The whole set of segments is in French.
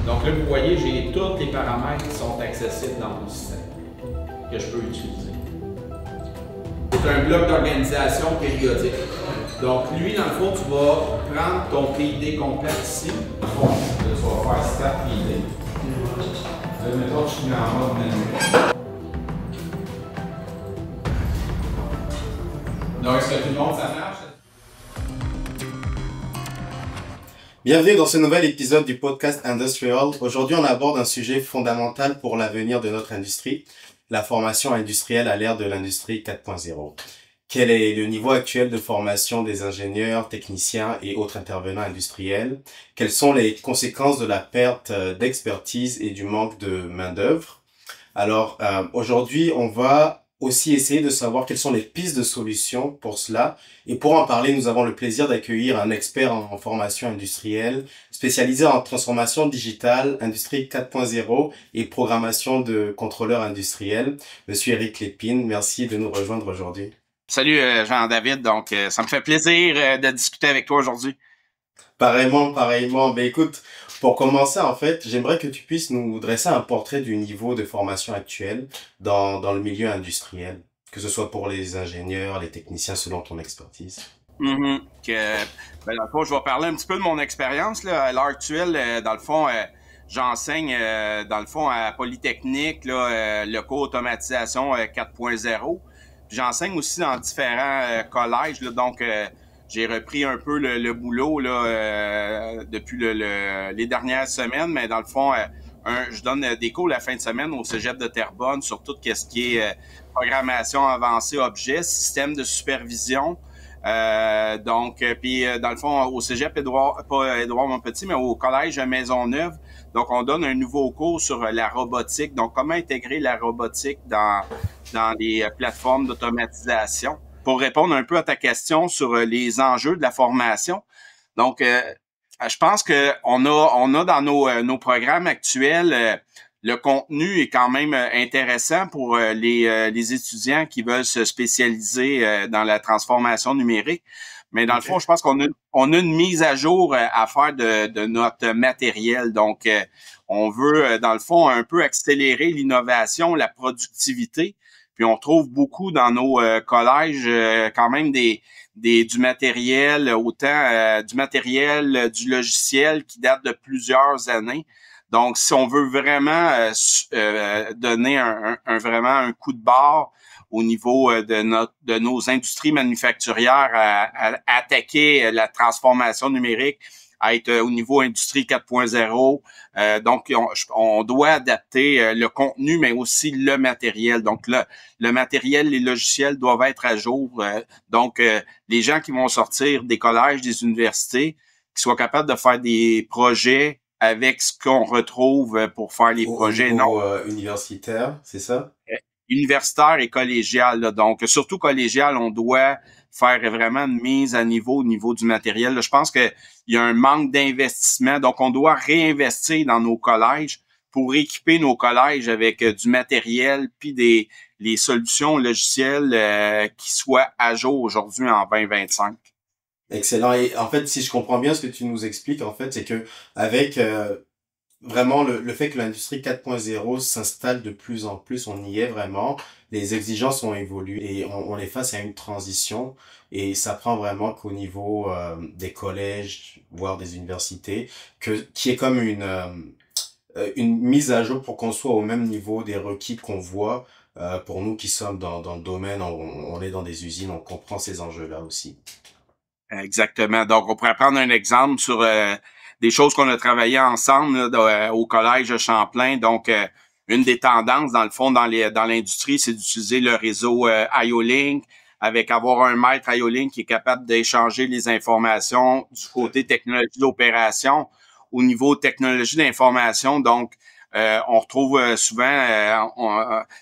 Donc là, vous voyez, j'ai tous les paramètres qui sont accessibles dans mon système que je peux utiliser. C'est un bloc d'organisation périodique. Donc lui, dans le fond, tu vas prendre ton PID complet ici. Bon, tu vas faire Start PID. Là, mettons que je suis en mode manuel. Donc, est-ce que tout le monde, ça marche? Bienvenue dans ce nouvel épisode du podcast Industrial. Aujourd'hui, on aborde un sujet fondamental pour l'avenir de notre industrie, la formation industrielle à l'ère de l'industrie 4.0. Quel est le niveau actuel de formation des ingénieurs, techniciens et autres intervenants industriels? Quelles sont les conséquences de la perte d'expertise et du manque de main-d'œuvre? Alors, aujourd'hui, on va aussi essayer de savoir quelles sont les pistes de solutions pour cela. Et pour en parler, nous avons le plaisir d'accueillir un expert en formation industrielle, spécialisé en transformation digitale, industrie 4.0 et programmation de contrôleurs industriels, Monsieur Éric Lépine. Merci de nous rejoindre aujourd'hui. Salut Jean-David, donc ça me fait plaisir de discuter avec toi aujourd'hui. Pareillement. Ben écoute, pour commencer, en fait, j'aimerais que tu puisses nous dresser un portrait du niveau de formation actuel dans le milieu industriel, que ce soit pour les ingénieurs, les techniciens, selon ton expertise. Dans le fond, je vais parler un petit peu de mon expérience là. À l'heure actuelle, dans le fond, j'enseigne dans le fond à Polytechnique là, le cours automatisation 4.0. J'enseigne aussi dans différents collèges, là, donc j'ai repris un peu le boulot là, depuis les dernières semaines, mais dans le fond, je donne des cours la fin de semaine au Cégep de Terrebonne sur tout ce qui est programmation avancée objet, système de supervision. Puis dans le fond, au Cégep pas Édouard Montpetit, mais au Collège Maisonneuve. Donc, on donne un nouveau cours sur la robotique. Donc, comment intégrer la robotique dans les plateformes d'automatisation. Pour répondre un peu à ta question sur les enjeux de la formation. Donc, je pense que on a dans nos programmes actuels le contenu est quand même intéressant pour les étudiants qui veulent se spécialiser dans la transformation numérique. Mais dans le fond, je pense qu'on a une mise à jour à faire de notre matériel. Donc, on veut, dans le fond, un peu accélérer l'innovation, la productivité. Puis on trouve beaucoup dans nos collèges quand même du matériel, autant du matériel, du logiciel qui date de plusieurs années. Donc, si on veut vraiment donner vraiment un coup de barre au niveau de nos industries manufacturières à attaquer la transformation numérique, à être au niveau industrie 4.0. Donc, on doit adapter le contenu, mais aussi le matériel. Donc, le matériel, les logiciels doivent être à jour. Donc, les gens qui vont sortir des collèges, des universités, qui soient capables de faire des projets avec ce qu'on retrouve pour faire les projets. Universitaire, c'est ça? Universitaire et collégial. Là. Donc, surtout collégial, on doit faire vraiment une mise à niveau au niveau du matériel. Là, je pense qu'il y a un manque d'investissement. Donc, on doit réinvestir dans nos collèges pour équiper nos collèges avec du matériel puis les solutions logicielles qui soient à jour aujourd'hui en 2025. Excellent. Et en fait, si je comprends bien ce que tu nous expliques, en fait, c'est que avec vraiment le fait que l'industrie 4.0 s'installe de plus en plus, on y est vraiment, les exigences ont évolué et on est face à une transition et ça prend vraiment qu'au niveau des collèges, voire des universités, qui est comme une mise à jour pour qu'on soit au même niveau des requis qu'on voit pour nous qui sommes dans le domaine, on est dans des usines, on comprend ces enjeux-là aussi. Exactement. Donc, on pourrait prendre un exemple sur des choses qu'on a travaillé ensemble là, au Collège de Champlain. Donc, une des tendances, dans le fond, dans l'industrie, c'est d'utiliser le réseau IO-Link, avec avoir un maître IO-Link qui est capable d'échanger les informations du côté technologie d'opération au niveau technologie d'information. Donc, on retrouve souvent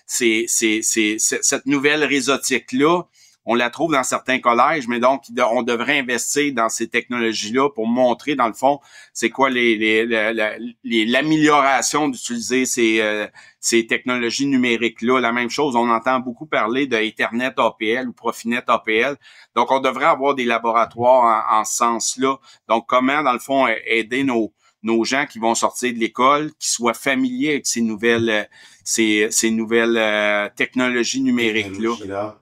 cette nouvelle réseautique-là. On la trouve dans certains collèges, mais donc on devrait investir dans ces technologies-là pour montrer, dans le fond, c'est quoi l'amélioration d'utiliser ces technologies numériques-là. La même chose, on entend beaucoup parler de Ethernet APL ou Profinet APL. Donc, on devrait avoir des laboratoires en ce sens-là. Donc, comment, dans le fond, aider nos nos gens qui vont sortir de l'école, qui soient familiers avec ces nouvelles technologies numériques-là.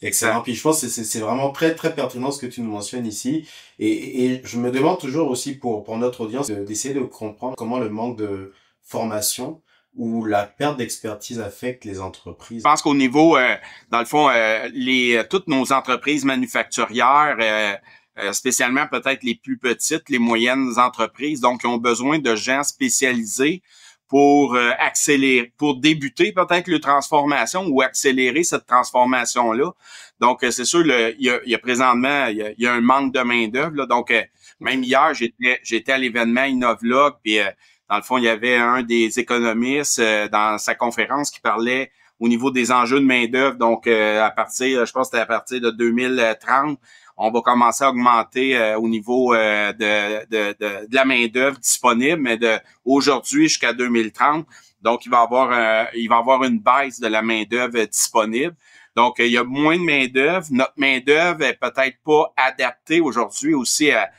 Excellent. Puis je pense que c'est vraiment très, très pertinent ce que tu nous mentionnes ici. Et je me demande toujours aussi pour notre audience d'essayer de comprendre comment le manque de formation ou la perte d'expertise affecte les entreprises. Je pense qu'au niveau, dans le fond, toutes nos entreprises manufacturières, spécialement peut-être les plus petites, les moyennes entreprises, donc ils ont besoin de gens spécialisés pour accélérer, pour débuter peut-être la transformation ou accélérer cette transformation-là. Donc, c'est sûr, il y a présentement, il y a un manque de main-d'œuvre. Donc, même hier, j'étais à l'événement Innovlog, puis dans le fond, il y avait un des économistes dans sa conférence qui parlait au niveau des enjeux de main-d'œuvre. Donc, je pense que c'était à partir de 2030, on va commencer à augmenter au niveau de la main-d'œuvre disponible, mais aujourd'hui jusqu'à 2030. Donc, il va y avoir une baisse de la main-d'œuvre disponible. Donc, il y a moins de main-d'œuvre. Notre main-d'œuvre est peut-être pas adaptée aujourd'hui aussi à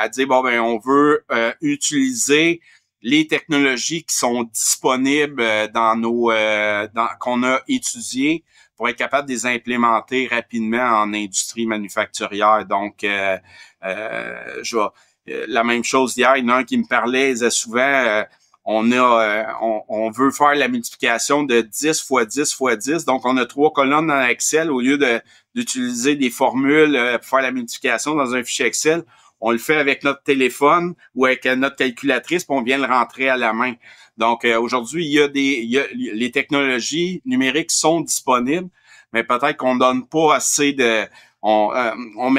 dire, bon, ben, on veut utiliser les technologies qui sont disponibles qu'on a étudiées pour être capable de les implémenter rapidement en industrie manufacturière. Donc, la même chose d'hier, il y en a un qui me parlait, il disait souvent, on veut faire la multiplication de 10 fois 10 fois 10. Donc, on a 3 colonnes dans Excel au lieu d'utiliser des formules pour faire la multiplication dans un fichier Excel. On le fait avec notre téléphone ou avec notre calculatrice, puis on vient le rentrer à la main. Donc, aujourd'hui, les technologies numériques sont disponibles, mais peut-être qu'on donne pas assez on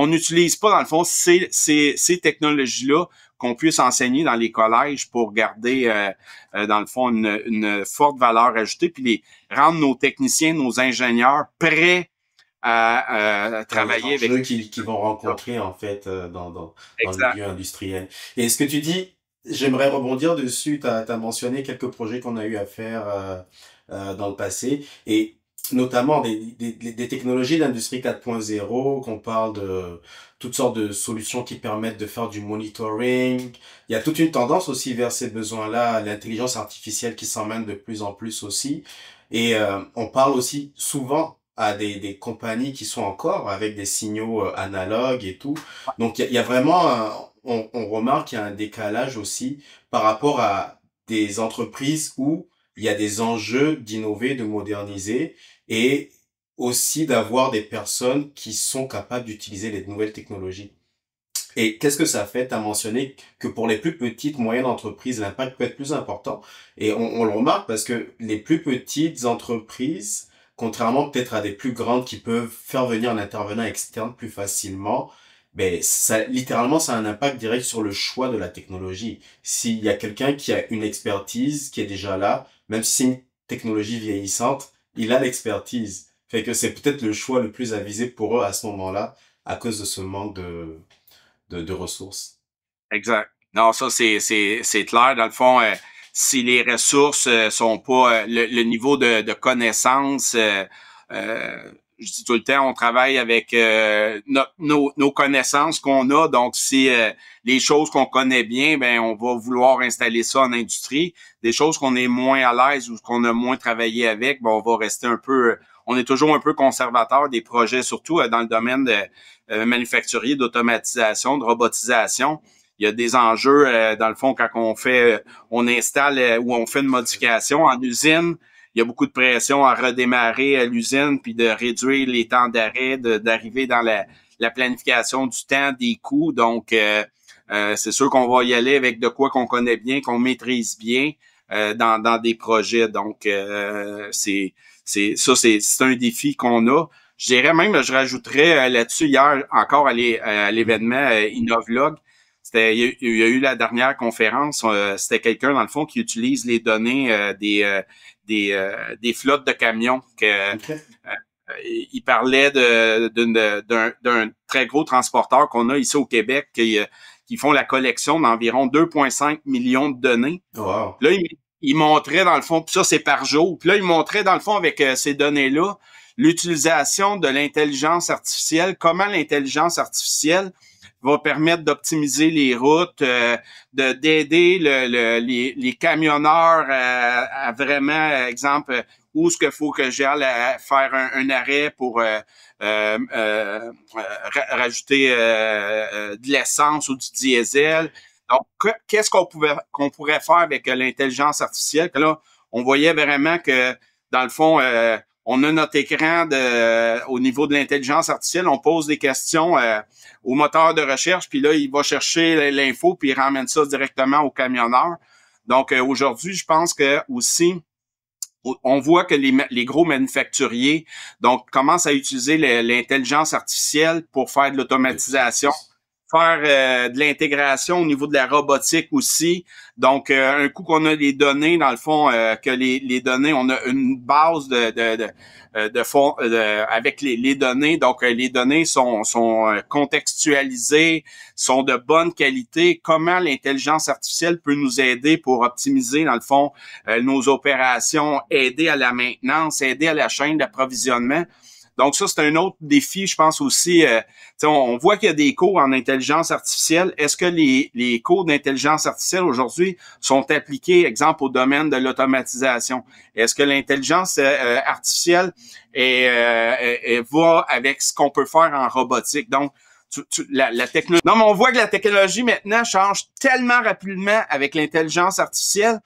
n'utilise pas, dans le fond, ces technologies-là qu'on puisse enseigner dans les collèges pour garder, dans le fond, une forte valeur ajoutée, puis rendre nos techniciens, nos ingénieurs prêts à travailler avec eux qu'ils vont rencontrer en fait dans le milieu industriel. Et ce que tu dis, j'aimerais rebondir dessus. T'as mentionné quelques projets qu'on a eu à faire dans le passé, et notamment des technologies d'industrie 4.0, qu'on parle de toutes sortes de solutions qui permettent de faire du monitoring. Il y a toute une tendance aussi vers ces besoins-là, l'intelligence artificielle qui s'emmène de plus en plus aussi. Et on parle aussi souvent à des compagnies qui sont encore avec des signaux analogues et tout. Donc, il y a vraiment, on remarque qu'il y a un décalage aussi par rapport à des entreprises où il y a des enjeux d'innover, de moderniser et aussi d'avoir des personnes qui sont capables d'utiliser les nouvelles technologies. Et qu'est-ce que ça fait? Tu as mentionné que pour les plus petites, moyennes entreprises, l'impact peut être plus important. Et on le remarque parce que les plus petites entreprises, contrairement peut-être à des plus grandes qui peuvent faire venir un intervenant externe plus facilement, ben littéralement, ça a un impact direct sur le choix de la technologie. S'il y a quelqu'un qui a une expertise qui est déjà là, même si c'est une technologie vieillissante, il a l'expertise. Fait que c'est peut-être le choix le plus avisé pour eux à ce moment-là, à cause de ce manque de ressources. Exact. Non, ça c'est clair. Dans le fond, si les ressources sont pas le niveau de connaissance, je dis tout le temps, on travaille avec nos connaissances qu'on a. Donc, si les choses qu'on connaît bien, ben on va vouloir installer ça en industrie. Des choses qu'on est moins à l'aise ou qu'on a moins travaillé avec, ben on va rester un peu. On est toujours un peu conservateur des projets, surtout dans le domaine de manufacturier, d'automatisation, de robotisation. Il y a des enjeux, dans le fond, quand on installe ou on fait une modification en usine. Il y a beaucoup de pression à redémarrer l'usine puis de réduire les temps d'arrêt, d'arriver dans la planification du temps, des coûts. Donc, c'est sûr qu'on va y aller avec de quoi qu'on connaît bien, qu'on maîtrise bien dans des projets. Donc, c'est un défi qu'on a. Je dirais même, je rajouterais là-dessus hier encore à l'événement Innovlog. Il y a eu la dernière conférence. C'était quelqu'un dans le fond qui utilise les données des flottes de camions. Il parlait d'un très gros transporteur qu'on a ici au Québec qui font la collection d'environ 2,5 millions de données. Wow. Là, il montrait dans le fond, puis ça c'est par jour. Puis là, il montrait dans le fond avec ces données-là l'utilisation de l'intelligence artificielle, comment l'intelligence artificielle va permettre d'optimiser les routes, d'aider les camionneurs à vraiment, exemple, où est-ce qu'il faut que j'aille faire un arrêt pour rajouter de l'essence ou du diesel. Donc, qu'est-ce qu'on pourrait faire avec l'intelligence artificielle? Que là, on voyait vraiment que, dans le fond, on a notre écran au niveau de l'intelligence artificielle, on pose des questions au moteur de recherche, puis là, il va chercher l'info, puis il ramène ça directement au camionneur. Donc, aujourd'hui, je pense que aussi, on voit que les gros manufacturiers donc commencent à utiliser l'intelligence artificielle pour faire de l'automatisation, faire de l'intégration au niveau de la robotique aussi. Donc, un coup qu'on a les données, dans le fond, que les données, on a une base de fond avec les données. Donc, les données sont contextualisées, sont de bonne qualité. Comment l'intelligence artificielle peut nous aider pour optimiser, dans le fond, nos opérations, aider à la maintenance, aider à la chaîne d'approvisionnement. Donc ça, c'est un autre défi, je pense aussi. On voit qu'il y a des cours en intelligence artificielle. Est-ce que les cours d'intelligence artificielle aujourd'hui sont appliqués, exemple, au domaine de l'automatisation? Est-ce que l'intelligence artificielle va avec ce qu'on peut faire en robotique? Donc, la technologie. Non, mais on voit que la technologie maintenant change tellement rapidement avec l'intelligence artificielle.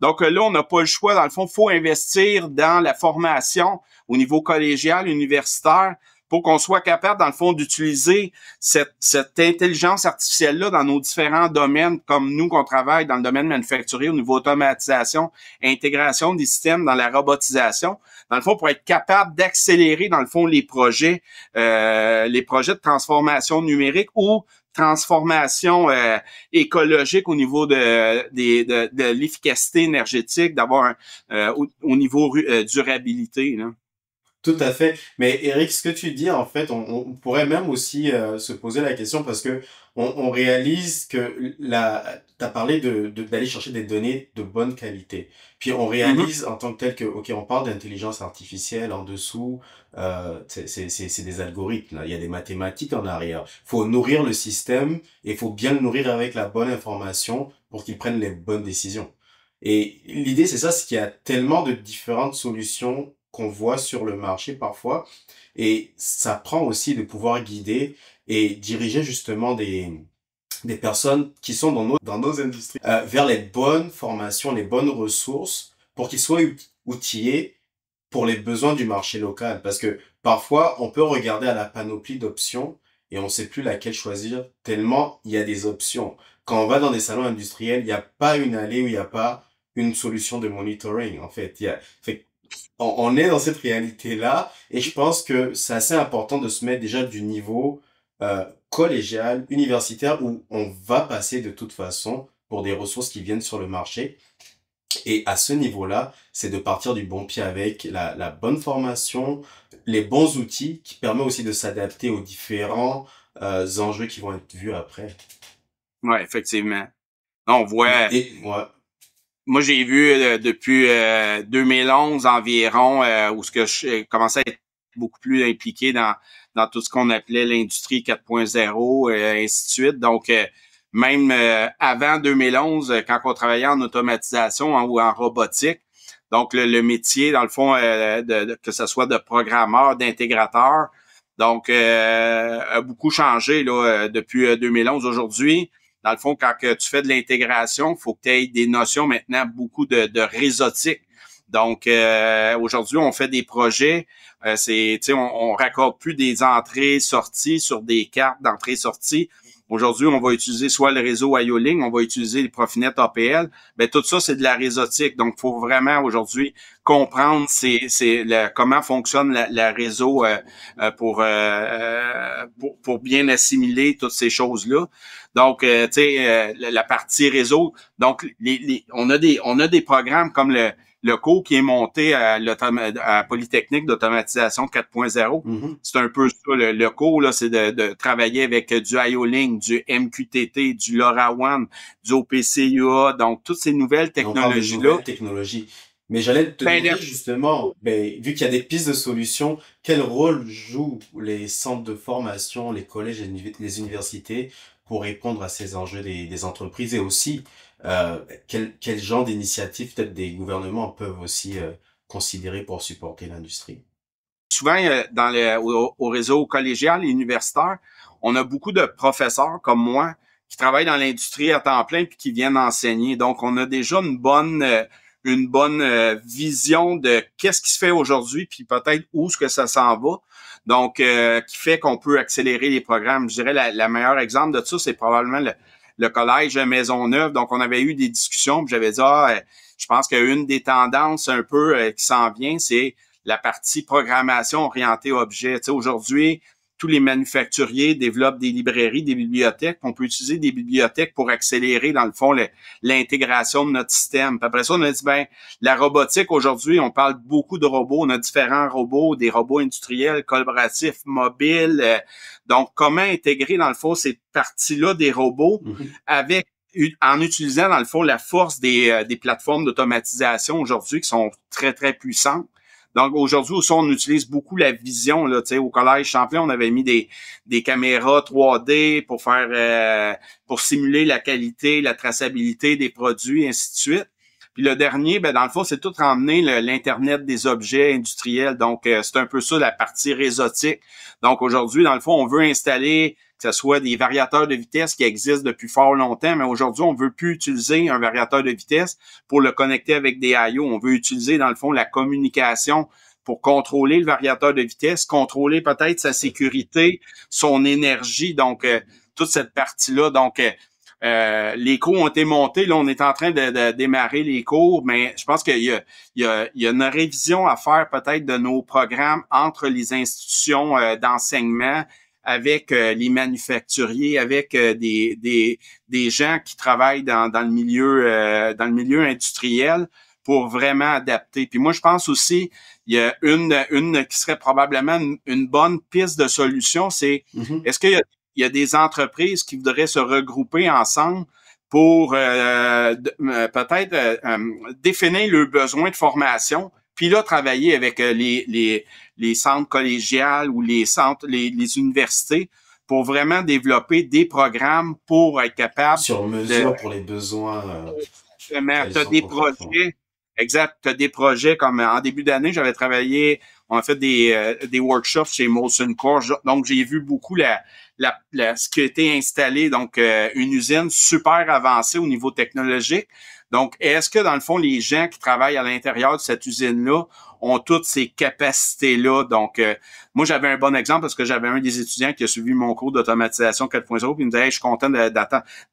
Donc là, on n'a pas le choix. Dans le fond, il faut investir dans la formation au niveau collégial, universitaire, pour qu'on soit capable, dans le fond, d'utiliser cette intelligence artificielle-là dans nos différents domaines, comme nous, qu'on travaille dans le domaine manufacturier, au niveau automatisation, intégration des systèmes dans la robotisation. Dans le fond, pour être capable d'accélérer, dans le fond, les projets de transformation numérique ou transformation écologique au niveau de l'efficacité énergétique, d'avoir au niveau durabilité, là. Tout à fait. Mais Eric, ce que tu dis, en fait, on pourrait même aussi se poser la question parce que on réalise que t'as parlé d'aller chercher des données de bonne qualité. Puis on réalise en tant que tel que, ok, on parle d'intelligence artificielle en dessous, c'est des algorithmes, là. Il y a des mathématiques en arrière. Faut nourrir le système et faut bien le nourrir avec la bonne information pour qu'il prenne les bonnes décisions. Et l'idée, c'est ça, c'est qu'il y a tellement de différentes solutions qu'on voit sur le marché parfois, et ça prend aussi de pouvoir guider et diriger justement des personnes qui sont dans nos industries vers les bonnes formations, les bonnes ressources pour qu'ils soient outillés pour les besoins du marché local. Parce que parfois, on peut regarder à la panoplie d'options et on sait plus laquelle choisir tellement il y a des options. Quand on va dans des salons industriels, il n'y a pas une allée où il n'y a pas une solution de monitoring, en fait. On est dans cette réalité-là et je pense que c'est assez important de se mettre déjà du niveau collégial, universitaire, où on va passer de toute façon pour des ressources qui viennent sur le marché. Et à ce niveau-là, c'est de partir du bon pied avec la bonne formation, les bons outils qui permettent aussi de s'adapter aux différents enjeux qui vont être vus après. Ouais, effectivement. On voit... Ouais. Moi, j'ai vu depuis 2011 environ où ce que je commençais à être beaucoup plus impliqué dans tout ce qu'on appelait l'industrie 4.0 et ainsi de suite. Donc, même avant 2011, quand on travaillait en automatisation ou en robotique, donc le métier, dans le fond, que ce soit de programmeur, d'intégrateur, donc a beaucoup changé là depuis 2011. Aujourd'hui, dans le fond, quand que tu fais de l'intégration, il faut que tu aies des notions maintenant, beaucoup de réseautique. Donc, aujourd'hui, on fait des projets. On raccorde plus des entrées-sorties sur des cartes d'entrée-sortie. Aujourd'hui, on va utiliser soit le réseau IO-Link, on va utiliser les Profinet APL. Ben tout ça, c'est de la réseautique. Donc, il faut vraiment aujourd'hui comprendre comment fonctionne la réseau pour bien assimiler toutes ces choses-là. Donc, la partie réseau. Donc, on a des programmes comme le cours qui est monté à Polytechnique d'automatisation 4.0. Mm-hmm. C'est un peu ça, le cours, là, c'est de travailler avec du IO-Link, du MQTT, du LoRaWAN, du OPC UA, donc toutes ces nouvelles technologies-là. Technologies. Mais j'allais te Ben, demander justement, vu qu'il y a des pistes de solutions, quel rôle jouent les centres de formation, les collèges et les universités pour répondre à ces enjeux des entreprises et aussi quel genre d'initiatives peut-être des gouvernements peuvent aussi considérer pour supporter l'industrie? souvent, au réseau collégial et universitaire, on a beaucoup de professeurs comme moi qui travaillent dans l'industrie à temps plein puis qui viennent enseigner. Donc, on a déjà une bonne vision de qu'est-ce qui se fait aujourd'hui puis peut-être où est-ce que ça s'en va. Donc, qui fait qu'on peut accélérer les programmes. Je dirais la meilleure exemple de ça, c'est probablement le collège Maisonneuve. Donc, on avait eu des discussions puis j'avais dit, je pense qu'une des tendances un peu qui s'en vient, c'est la partie programmation orientée objet. Tu sais, aujourd'hui, tous les manufacturiers développent des librairies, des bibliothèques. On peut utiliser des bibliothèques pour accélérer, dans le fond, l'intégration de notre système. Puis après ça, on a dit, la robotique, aujourd'hui, on parle beaucoup de robots. On a différents robots, des robots industriels, collaboratifs, mobiles. Donc, comment intégrer, dans le fond, ces parties-là des robots en utilisant, dans le fond, la force des plateformes d'automatisation aujourd'hui qui sont très, très puissantes. Donc, aujourd'hui, aussi, on utilise beaucoup la vision, là, tu sais, au collège Champlain, on avait mis des caméras 3D pour simuler la qualité, la traçabilité des produits, et ainsi de suite. Puis le dernier, dans le fond, c'est tout ramener l'Internet des objets industriels. Donc, c'est un peu ça, la partie réseautique. Donc, aujourd'hui, dans le fond, on veut installer que ce soit des variateurs de vitesse qui existent depuis fort longtemps, mais aujourd'hui, on veut plus utiliser un variateur de vitesse pour le connecter avec des I/O. On veut utiliser, dans le fond, la communication pour contrôler le variateur de vitesse, contrôler peut-être sa sécurité, son énergie, donc toute cette partie-là. Donc, les cours ont été montés. Là, on est en train de démarrer les cours, mais je pense qu'il y a une révision à faire peut-être de nos programmes entre les institutions d'enseignement, avec les manufacturiers, avec des gens qui travaillent dans le milieu industriel pour vraiment adapter. Puis moi, je pense aussi, il y a une qui serait probablement une bonne piste de solution, c'est est-ce qu'il y a des entreprises qui voudraient se regrouper ensemble pour peut-être définir leurs besoins de formation, puis là, travailler avec les centres collégiales ou les universités pour vraiment développer des programmes pour être capable sur mesure pour les besoins. T'as des projets. Exact. T'as des projets comme en début d'année, on a fait des workshops chez Molson Coors. Donc, j'ai vu beaucoup ce qui a été installé. Donc, une usine super avancée au niveau technologique. Donc, est-ce que, dans le fond, les gens qui travaillent à l'intérieur de cette usine-là ont toutes ces capacités-là? Donc, moi, j'avais un bon exemple parce que j'avais un des étudiants qui a suivi mon cours d'automatisation 4.0 puis il me disait, hey, je suis content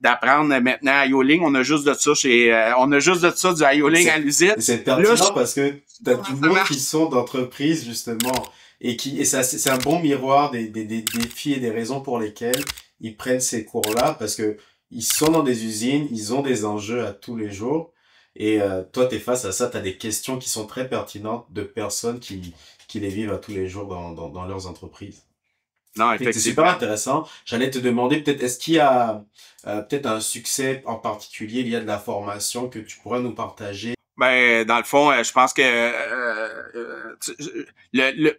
d'apprendre maintenant IO-Link. On a juste de ça du IO-Link à l'usine. C'est pertinent parce que t'as du monde qui sont d'entreprises, justement, et c'est un bon miroir des défis et des raisons pour lesquelles ils prennent ces cours-là parce que ils sont dans des usines, ils ont des enjeux à tous les jours. Et toi, t'es face à ça, t'as des questions qui sont très pertinentes de personnes qui les vivent à tous les jours dans leurs entreprises. Non, effectivement. C'est super intéressant. J'allais te demander peut-être, est-ce qu'il y a peut-être un succès en particulier lié à de la formation que tu pourrais nous partager? Dans le fond, je pense que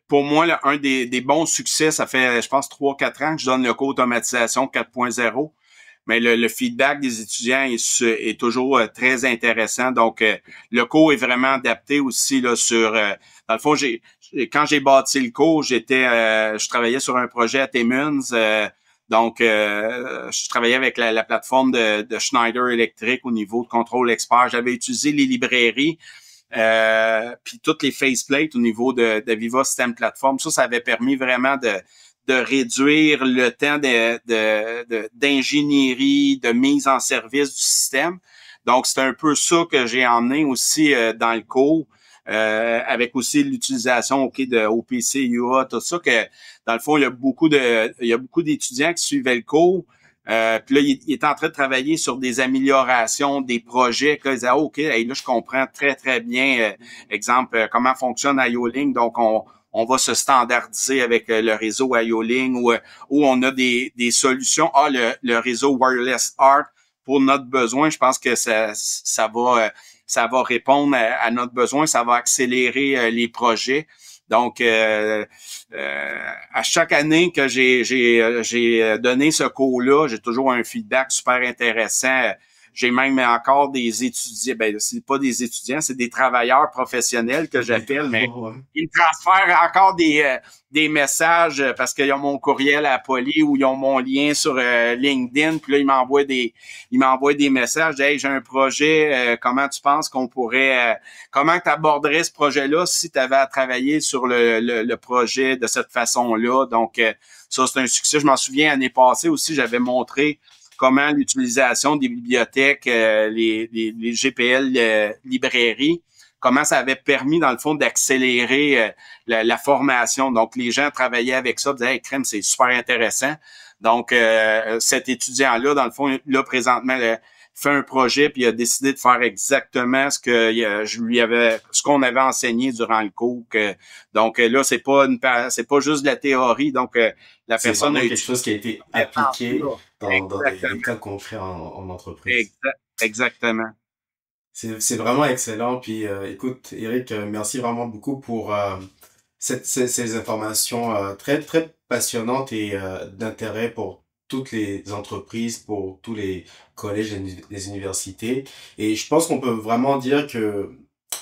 pour moi, un des bons succès, ça fait, je pense, 3-4 ans que je donne le cours automatisation 4.0. Mais le feedback des étudiants est toujours très intéressant. Donc, le cours est vraiment adapté aussi là sur. Dans le fond, quand j'ai bâti le cours, je travaillais sur un projet à Timmins. Donc, je travaillais avec la plateforme de Schneider Electric au niveau de contrôle expert. J'avais utilisé les librairies, puis toutes les faceplates au niveau de Viva System Platform. Ça avait permis vraiment de réduire le temps d'ingénierie, de mise en service du système. Donc, c'est un peu ça que j'ai emmené aussi dans le cours, avec aussi l'utilisation de OPC, UA, tout ça, que dans le fond, il y a beaucoup d'étudiants qui suivaient le cours. Puis là, il est en train de travailler sur des améliorations, des projets. Là, ils disaient, OK, là, je comprends très, très bien, exemple, comment fonctionne IO-Link. Donc, on va se standardiser avec le réseau IO-Link où on a des solutions. Le réseau Wireless ARC pour notre besoin, je pense que ça va ça va répondre à notre besoin, ça va accélérer les projets. Donc, à chaque année que j'ai donné ce cours-là, j'ai toujours un feedback super intéressant. J'ai même encore des étudiants, ben c'est pas des étudiants, c'est des travailleurs professionnels que j'appelle, mais ils me transfèrent encore des messages parce qu'ils ont mon courriel à Poly ou ils ont mon lien sur LinkedIn, puis là ils m'envoient des messages, hey, j'ai un projet, comment tu penses qu'on pourrait comment tu aborderais ce projet-là si tu avais à travailler sur le projet de cette façon-là. Donc ça c'est un succès, je m'en souviens l'année passée aussi, j'avais montré comment l'utilisation des bibliothèques, les GPL librairies, comment ça avait permis, dans le fond, d'accélérer la formation. Donc, les gens travaillaient avec ça, disaient « Hey, crème, c'est super intéressant ». Donc, cet étudiant-là, dans le fond, là, présentement, fait un projet puis il a décidé de faire exactement ce qu'on avait enseigné durant le cours. Donc là, c'est pas juste de la théorie. Donc la personne a quelque chose qui a été appliqué dans des cas concrets en entreprise. Exactement. C'est vraiment excellent. Puis écoute, Eric, merci vraiment beaucoup pour ces informations très très passionnantes et d'intérêt pour toutes les entreprises, pour tous les collèges et les universités. Et je pense qu'on peut vraiment dire que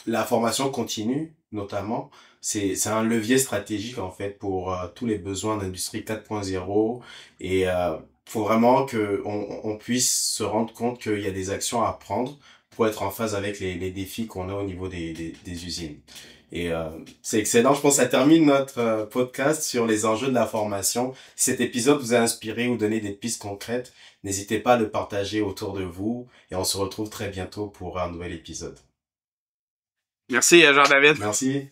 la formation continue, notamment, c'est un levier stratégique, en fait, pour tous les besoins d'Industrie 4.0. Et faut vraiment que on puisse se rendre compte qu'il y a des actions à prendre pour être en phase avec les défis qu'on a au niveau des usines. Et c'est excellent. Je pense que ça termine notre podcast sur les enjeux de la formation. Si cet épisode vous a inspiré ou donné des pistes concrètes, n'hésitez pas à le partager autour de vous. Et on se retrouve très bientôt pour un nouvel épisode. Merci, Jean-David. Merci.